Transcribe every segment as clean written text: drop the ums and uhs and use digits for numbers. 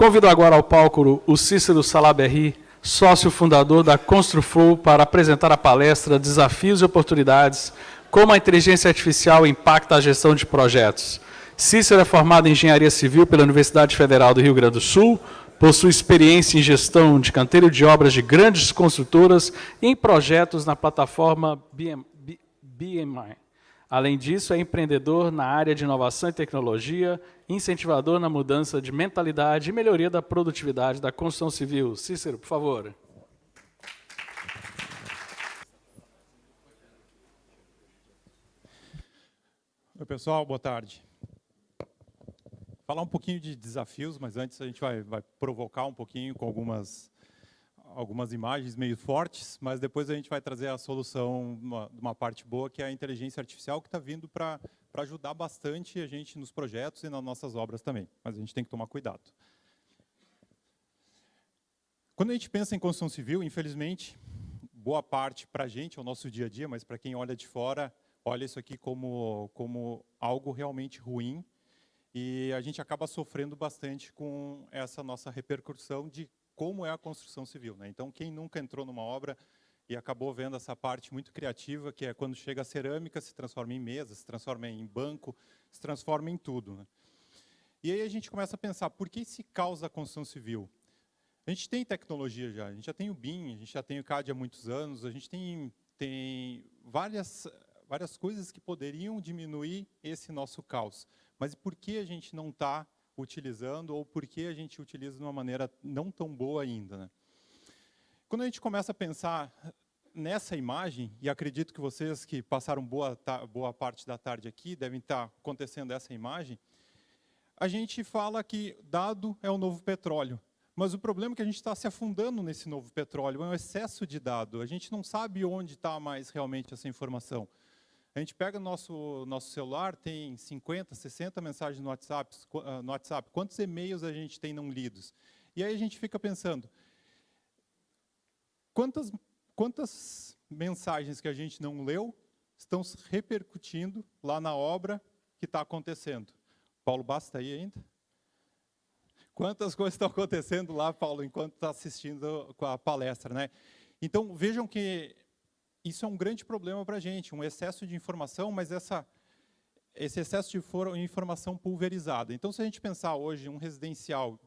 Convido agora ao palco o Cícero Salaberry, sócio fundador da Construflow, para apresentar a palestra Desafios e Oportunidades, como a inteligência artificial impacta a gestão de projetos. Cícero é formado em Engenharia Civil pela Universidade Federal do Rio Grande do Sul, possui experiência em gestão de canteiro de obras de grandes construtoras e em projetos na plataforma BMI. Além disso, é empreendedor na área de inovação e tecnologia, incentivador na mudança de mentalidade e melhoria da produtividade da construção civil. Cícero, por favor. Oi, pessoal, boa tarde. Falar um pouquinho de desafios, mas antes a gente vai provocar um pouquinho com algumas imagens meio fortes, mas depois a gente vai trazer a solução de uma parte boa, que é a inteligência artificial, que está vindo para ajudar bastante a gente nos projetos e nas nossas obras também, mas a gente tem que tomar cuidado. Quando a gente pensa em construção civil, infelizmente, boa parte para a gente é o nosso dia a dia, mas para quem olha de fora, olha isso aqui como algo realmente ruim, e a gente acaba sofrendo bastante com essa nossa repercussão de como é a construção civil, né? Então, quem nunca entrou numa obra e acabou vendo essa parte muito criativa, que é quando chega a cerâmica, se transforma em mesa, se transforma em banco, se transforma em tudo, né? E aí a gente começa a pensar, por que se causa a construção civil? A gente tem tecnologia já, a gente já tem o BIM, a gente já tem o CAD há muitos anos, a gente tem várias coisas que poderiam diminuir esse nosso caos. Mas por que a gente não está utilizando, ou por que a gente utiliza de uma maneira não tão boa ainda, né? Quando a gente começa a pensar nessa imagem, e acredito que vocês que passaram boa parte da tarde aqui, devem estar acontecendo essa imagem, a gente fala que dado é o novo petróleo. Mas o problema é que a gente está se afundando nesse novo petróleo, é um excesso de dado. A gente não sabe onde está mais realmente essa informação. A gente pega nosso celular, tem 50, 60 mensagens no WhatsApp. Quantos e-mails a gente tem não lidos? E aí a gente fica pensando, quantas mensagens que a gente não leu estão se repercutindo lá na obra que está acontecendo? Paulo Bastos está aí ainda? Quantas coisas estão acontecendo lá, Paulo, enquanto está assistindo a palestra, né? Então, vejam que isso é um grande problema para a gente, um excesso de informação, mas esse excesso de informação pulverizada. Então, se a gente pensar hoje um residencial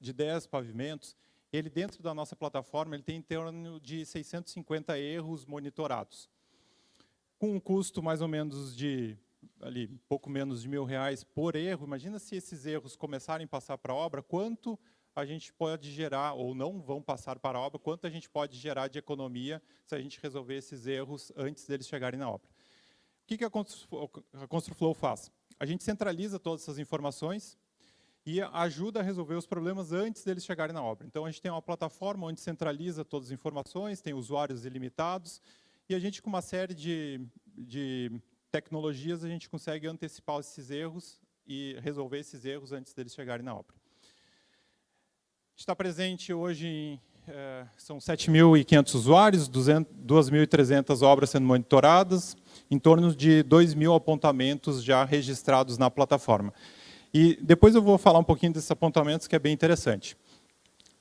de 10 pavimentos, ele dentro da nossa plataforma ele tem em torno de 650 erros monitorados. Com um custo mais ou menos de ali, pouco menos de R$1.000 por erro, imagina se esses erros começarem a passar para a obra, quanto a gente pode gerar, ou não vão passar para a obra, quanto a gente pode gerar de economia se a gente resolver esses erros antes deles chegarem na obra. O que a Construflow faz? A gente centraliza todas essas informações e ajuda a resolver os problemas antes deles chegarem na obra. Então, a gente tem uma plataforma onde centraliza todas as informações, tem usuários ilimitados, e a gente, com uma série de tecnologias, a gente consegue antecipar esses erros e resolver esses erros antes deles chegarem na obra. Está presente hoje, são 7.500 usuários, 2.300 obras sendo monitoradas, em torno de 2.000 apontamentos já registrados na plataforma. E depois eu vou falar um pouquinho desses apontamentos, que é bem interessante.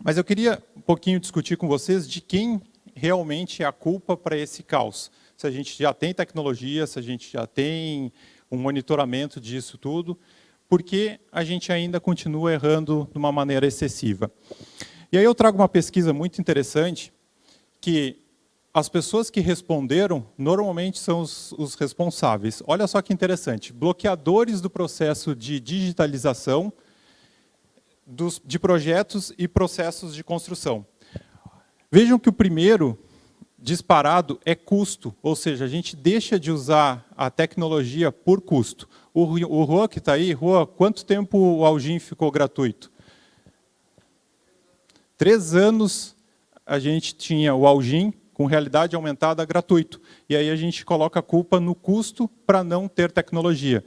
Mas eu queria um pouquinho discutir com vocês de quem realmente é a culpa para esse caos. Se a gente já tem tecnologia, se a gente já tem um monitoramento disso tudo, porque a gente ainda continua errando de uma maneira excessiva. E aí eu trago uma pesquisa muito interessante, que as pessoas que responderam, normalmente são os responsáveis. Olha só que interessante, bloqueadores do processo de digitalização de projetos e processos de construção. Vejam que o primeiro disparado é custo, ou seja, a gente deixa de usar a tecnologia por custo. O Juan que está aí, Juan, quanto tempo o Algin ficou gratuito? 3 anos a gente tinha o Algin com realidade aumentada gratuito. E aí a gente coloca a culpa no custo para não ter tecnologia.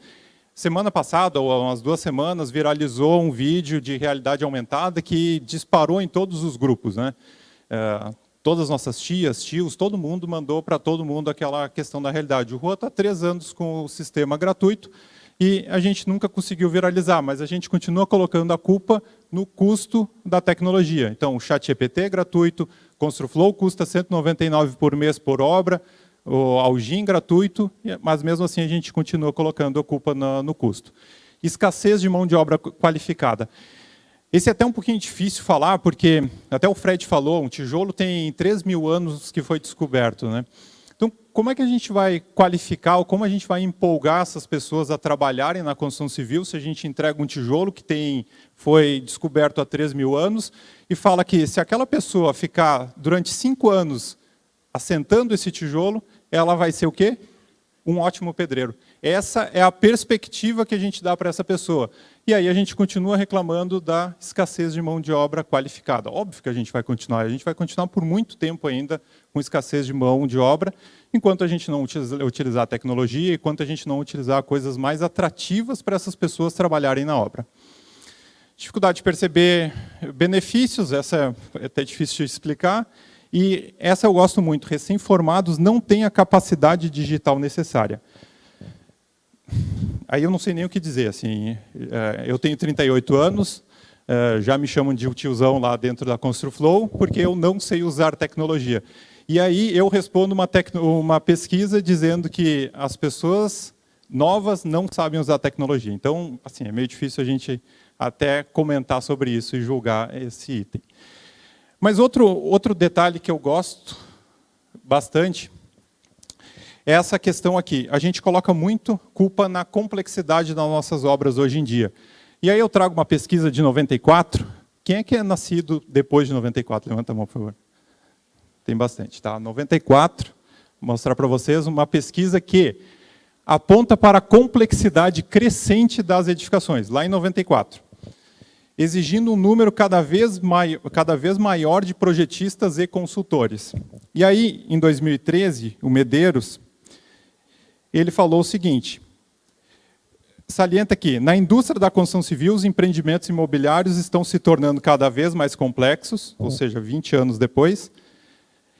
Semana passada, ou há umas 2 semanas, viralizou um vídeo de realidade aumentada que disparou em todos os grupos, né? Todas as nossas tias, tios, todo mundo mandou para todo mundo aquela questão da realidade. O Juan está 3 anos com o sistema gratuito e a gente nunca conseguiu viralizar, mas a gente continua colocando a culpa no custo da tecnologia. Então, o ChatGPT é gratuito, ConstruFlow custa R$ 199 por mês por obra, o Algin gratuito, mas mesmo assim a gente continua colocando a culpa no custo. Escassez de mão de obra qualificada. Esse é até um pouquinho difícil falar, porque até o Fred falou, um tijolo tem 3.000 anos que foi descoberto, né? Então, como é que a gente vai qualificar, ou como a gente vai empolgar essas pessoas a trabalharem na construção civil se a gente entrega um tijolo que foi descoberto há 3.000 anos e fala que se aquela pessoa ficar durante 5 anos assentando esse tijolo, ela vai ser o quê? Um ótimo pedreiro. Essa é a perspectiva que a gente dá para essa pessoa. E aí a gente continua reclamando da escassez de mão de obra qualificada. Óbvio que a gente vai continuar por muito tempo ainda com escassez de mão de obra, enquanto a gente não utilizar a tecnologia, enquanto a gente não utilizar coisas mais atrativas para essas pessoas trabalharem na obra. Dificuldade de perceber benefícios, essa é até difícil de explicar, e essa eu gosto muito. Recém-formados não têm a capacidade digital necessária. Aí eu não sei nem o que dizer. Assim, eu tenho 38 anos, já me chamam de tiozão lá dentro da ConstruFlow, porque eu não sei usar tecnologia. E aí eu respondo uma pesquisa dizendo que as pessoas novas não sabem usar tecnologia. Então, assim, é meio difícil a gente até comentar sobre isso e julgar esse item. Mas outro detalhe que eu gosto bastante é essa questão aqui. A gente coloca muito culpa na complexidade das nossas obras hoje em dia. E aí eu trago uma pesquisa de 94. Quem é que é nascido depois de 94? Levanta a mão, por favor. Tem bastante, tá? 94, vou mostrar para vocês uma pesquisa que aponta para a complexidade crescente das edificações, lá em 94. Exigindo um número cada vez maior de projetistas e consultores. E aí, em 2013, o Medeiros, ele falou o seguinte, salienta aqui, na indústria da construção civil, os empreendimentos imobiliários estão se tornando cada vez mais complexos, ou seja, 20 anos depois,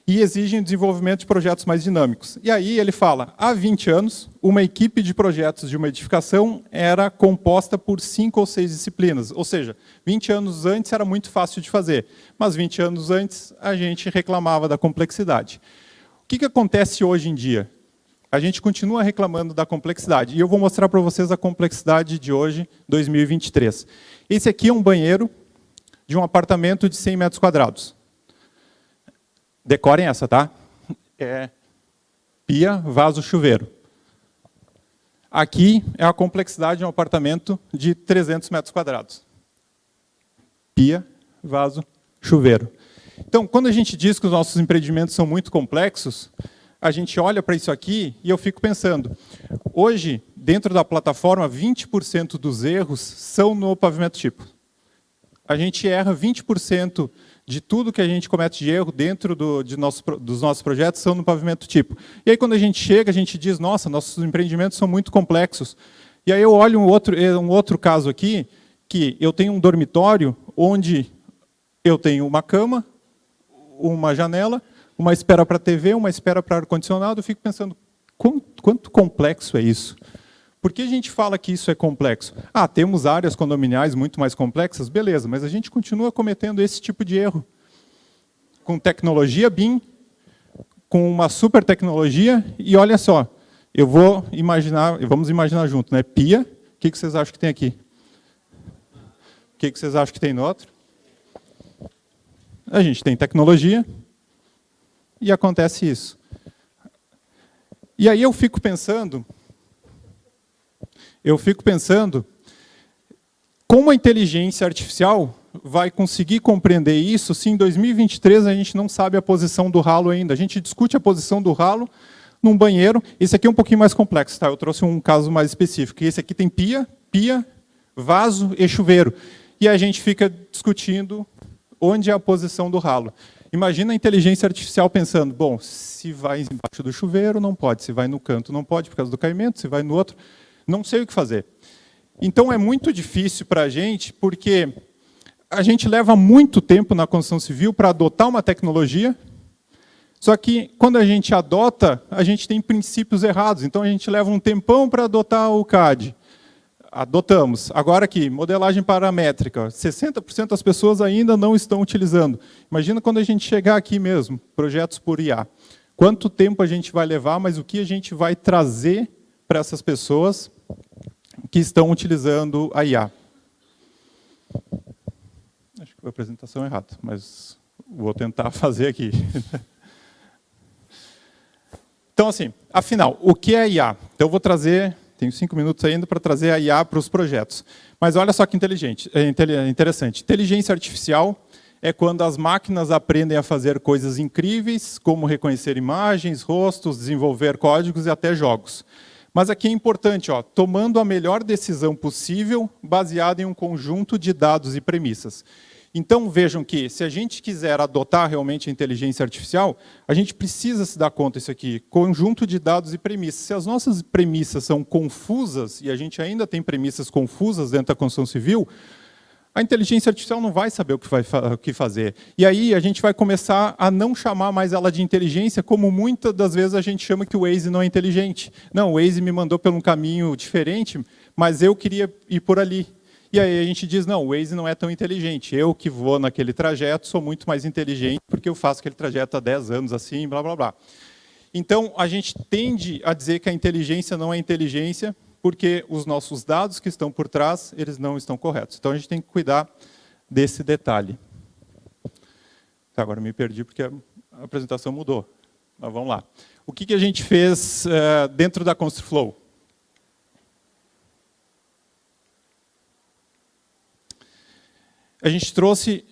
e exigem o desenvolvimento de projetos mais dinâmicos. E aí ele fala, há 20 anos, uma equipe de projetos de uma edificação era composta por 5 ou 6 disciplinas, ou seja, 20 anos antes era muito fácil de fazer, mas 20 anos antes a gente reclamava da complexidade. O que acontece hoje em dia? A gente continua reclamando da complexidade, e eu vou mostrar para vocês a complexidade de hoje, 2023. Esse aqui é um banheiro de um apartamento de 100 metros quadrados. Decorem essa, tá? É pia, vaso, chuveiro. Aqui é a complexidade de um apartamento de 300 metros quadrados. Pia, vaso, chuveiro. Então, quando a gente diz que os nossos empreendimentos são muito complexos, a gente olha para isso aqui e eu fico pensando, hoje, dentro da plataforma, 20% dos erros são no pavimento tipo. A gente erra 20% de tudo que a gente comete de erro dentro dos nossos projetos são no pavimento tipo. E aí, quando a gente chega, a gente diz, nossa, nossos empreendimentos são muito complexos. E aí eu olho um outro caso aqui, que eu tenho um dormitório onde eu tenho uma cama, uma janela, uma espera para TV, uma espera para ar-condicionado. Eu fico pensando, quanto complexo é isso? Por que a gente fala que isso é complexo? Ah, temos áreas condominiais muito mais complexas, beleza, mas a gente continua cometendo esse tipo de erro. Com tecnologia BIM, com uma super tecnologia, e olha só, vamos imaginar junto, né? Pia, o que vocês acham que tem aqui? O que vocês acham que tem no outro? A gente tem tecnologia, e acontece isso. E aí eu fico pensando como a inteligência artificial vai conseguir compreender isso se em 2023 a gente não sabe a posição do ralo ainda. A gente discute a posição do ralo num banheiro. Esse aqui é um pouquinho mais complexo, tá? Eu trouxe um caso mais específico. Esse aqui tem pia, vaso e chuveiro. E a gente fica discutindo onde é a posição do ralo. Imagina a inteligência artificial pensando, bom, se vai embaixo do chuveiro, não pode. Se vai no canto, não pode, por causa do caimento. Se vai no outro, não sei o que fazer. Então, é muito difícil para a gente, porque a gente leva muito tempo na construção civil para adotar uma tecnologia, só que, quando a gente adota, a gente tem princípios errados. Então, a gente leva um tempão para adotar o CAD. adotamos. Agora aqui, modelagem paramétrica. 60% das pessoas ainda não estão utilizando. Imagina quando a gente chegar aqui mesmo, projetos por IA. Quanto tempo a gente vai levar, mas o que a gente vai trazer para essas pessoas que estão utilizando a IA? Acho que foi a apresentação errada, mas vou tentar fazer aqui. Então, assim, afinal, o que é IA? Então, eu vou trazer, tenho 5 minutos ainda para trazer a IA para os projetos. Mas olha só que interessante. Inteligência artificial é quando as máquinas aprendem a fazer coisas incríveis, como reconhecer imagens, rostos, desenvolver códigos e até jogos. Mas aqui é importante, ó, tomando a melhor decisão possível, baseada em um conjunto de dados e premissas. Então, vejam que, se a gente quiser adotar realmente a inteligência artificial, a gente precisa se dar conta disso aqui, conjunto de dados e premissas. Se as nossas premissas são confusas, e a gente ainda tem premissas confusas dentro da construção civil, a inteligência artificial não vai saber o que fazer. E aí a gente vai começar a não chamar mais ela de inteligência, como muitas das vezes a gente chama que o Waze não é inteligente. Não, o Waze me mandou por um caminho diferente, mas eu queria ir por ali. E aí a gente diz, não, o Waze não é tão inteligente. Eu que vou naquele trajeto sou muito mais inteligente porque eu faço aquele trajeto há 10 anos assim, blá, blá, blá. Então, a gente tende a dizer que a inteligência não é inteligência porque os nossos dados que estão por trás, eles não estão corretos. Então, a gente tem que cuidar desse detalhe. Tá, agora me perdi porque a apresentação mudou. Mas vamos lá. O que a gente fez dentro da ConstruFlow? A gente trouxe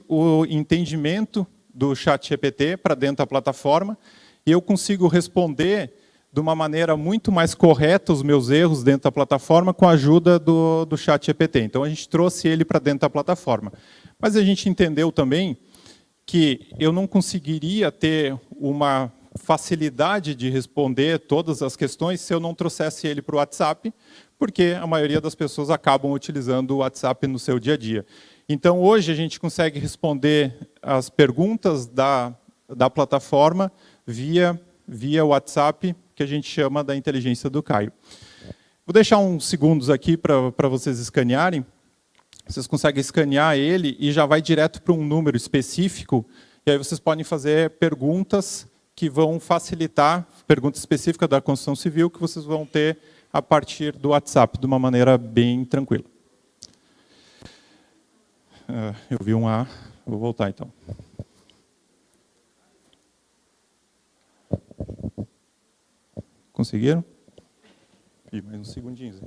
o entendimento do ChatGPT para dentro da plataforma e eu consigo responder de uma maneira muito mais correta os meus erros dentro da plataforma com a ajuda do ChatGPT. Então, a gente trouxe ele para dentro da plataforma. Mas a gente entendeu também que eu não conseguiria ter uma facilidade de responder todas as questões se eu não trouxesse ele para o WhatsApp, porque a maioria das pessoas acabam utilizando o WhatsApp no seu dia a dia. Então, hoje, a gente consegue responder as perguntas da plataforma via WhatsApp, que a gente chama da inteligência do Caio. Vou deixar uns segundos aqui para vocês escanearem. Vocês conseguem escanear ele e já vai direto para um número específico, e aí vocês podem fazer perguntas que vão facilitar, perguntas específicas da construção civil, que vocês vão ter a partir do WhatsApp, de uma maneira bem tranquila. Eu vi um A, vou voltar então. Conseguiram? E mais uns segundinhos.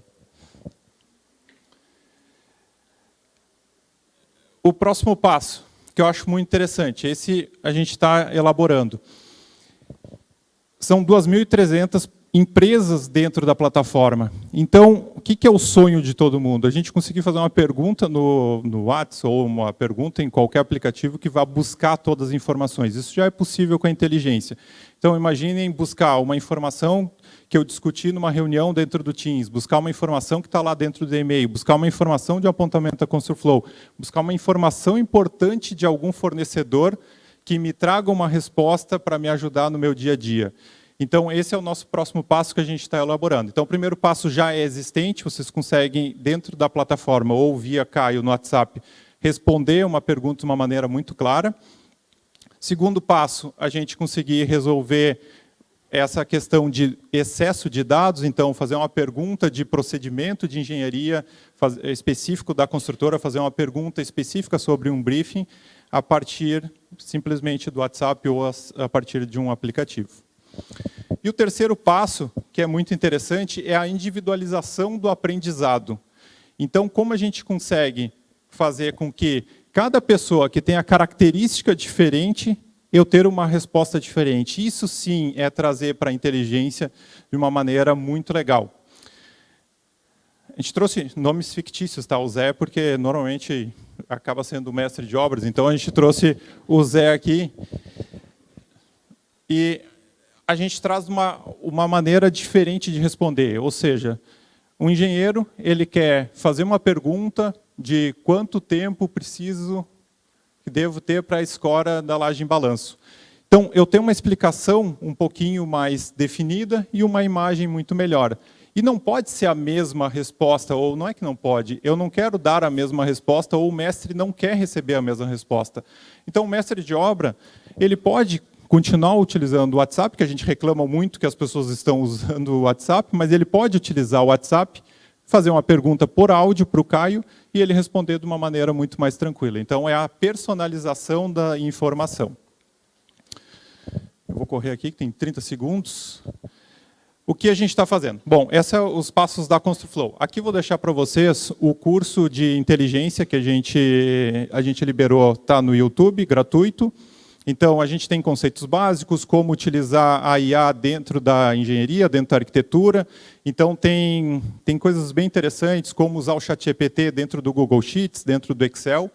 O próximo passo, que eu acho muito interessante, esse a gente está elaborando. São 2.300 empresas dentro da plataforma. Então, o que é o sonho de todo mundo? A gente conseguir fazer uma pergunta no WhatsApp ou uma pergunta em qualquer aplicativo que vá buscar todas as informações. Isso já é possível com a inteligência. Então, imaginem buscar uma informação que eu discuti numa reunião dentro do Teams, buscar uma informação que está lá dentro do e-mail, buscar uma informação de apontamento da ConstruFlow, buscar uma informação importante de algum fornecedor que me traga uma resposta para me ajudar no meu dia a dia. Então, esse é o nosso próximo passo que a gente está elaborando. Então, o primeiro passo já é existente, vocês conseguem, dentro da plataforma ou via Caio no WhatsApp, responder uma pergunta de uma maneira muito clara. Segundo passo, a gente conseguir resolver essa questão de excesso de dados, então, fazer uma pergunta de procedimento de engenharia específico da construtora, fazer uma pergunta específica sobre um briefing, a partir simplesmente do WhatsApp ou a partir de um aplicativo. E o terceiro passo, que é muito interessante, é a individualização do aprendizado. Então, como a gente consegue fazer com que cada pessoa que tenha característica diferente, eu ter uma resposta diferente? Isso sim é trazer para a inteligência de uma maneira muito legal. A gente trouxe nomes fictícios, tá? O Zé, porque normalmente acaba sendo o mestre de obras, então a gente trouxe o Zé aqui. E a gente traz uma maneira diferente de responder, ou seja, um engenheiro ele quer fazer uma pergunta de quanto tempo devo ter para a escora da laje em balanço. Então, eu tenho uma explicação um pouquinho mais definida e uma imagem muito melhor. E não pode ser a mesma resposta, ou não é que não pode, eu não quero dar a mesma resposta, ou o mestre não quer receber a mesma resposta. Então, o mestre de obra, ele pode continuar utilizando o WhatsApp, que a gente reclama muito que as pessoas estão usando o WhatsApp, mas ele pode utilizar o WhatsApp, fazer uma pergunta por áudio para o Caio, e ele responder de uma maneira muito mais tranquila. Então, é a personalização da informação. Eu vou correr aqui, que tem 30 segundos. O que a gente está fazendo? Bom, esses são os passos da ConstruFlow. Aqui vou deixar para vocês o curso de inteligência que a gente liberou, está no YouTube, gratuito. Então, a gente tem conceitos básicos, como utilizar a IA dentro da engenharia, dentro da arquitetura. Então, tem coisas bem interessantes, como usar o ChatGPT dentro do Google Sheets, dentro do Excel.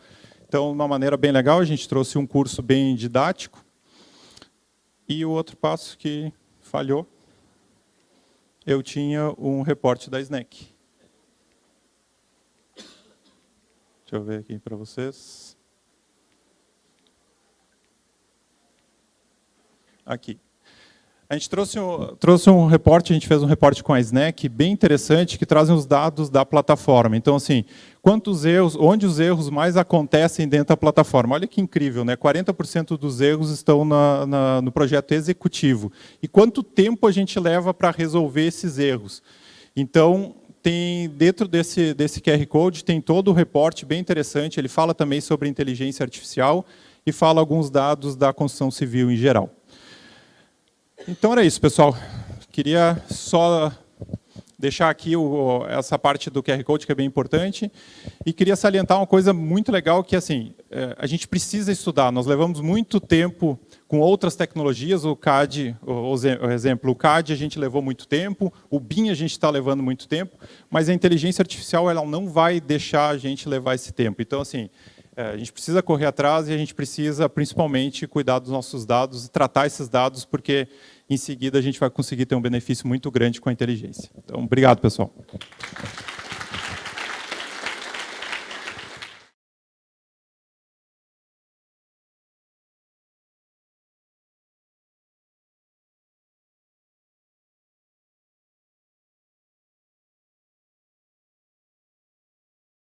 Então, de uma maneira bem legal, a gente trouxe um curso bem didático. E o outro passo que falhou, eu tinha um reporte da SNEC. Deixa eu ver aqui para vocês. Aqui. A gente trouxe um reporte, a gente fez um reporte com a SNEC, bem interessante, que trazem os dados da plataforma. Então, assim, quantos erros, onde os erros mais acontecem dentro da plataforma. Olha que incrível, né? 40% dos erros estão no projeto executivo. E quanto tempo a gente leva para resolver esses erros? Então, dentro desse QR Code, tem todo o reporte bem interessante. Ele fala também sobre inteligência artificial e fala alguns dados da construção civil em geral. Então era isso, pessoal. Queria só deixar aqui essa parte do QR Code, que é bem importante. E queria salientar uma coisa muito legal, que assim, a gente precisa estudar. Nós levamos muito tempo com outras tecnologias, o CAD, o CAD a gente levou muito tempo, o BIM a gente está levando muito tempo, mas a inteligência artificial ela não vai deixar a gente levar esse tempo. Então, assim, a gente precisa correr atrás e a gente precisa, principalmente, cuidar dos nossos dados e tratar esses dados, porque, em seguida, a gente vai conseguir ter um benefício muito grande com a inteligência. Então, obrigado, pessoal.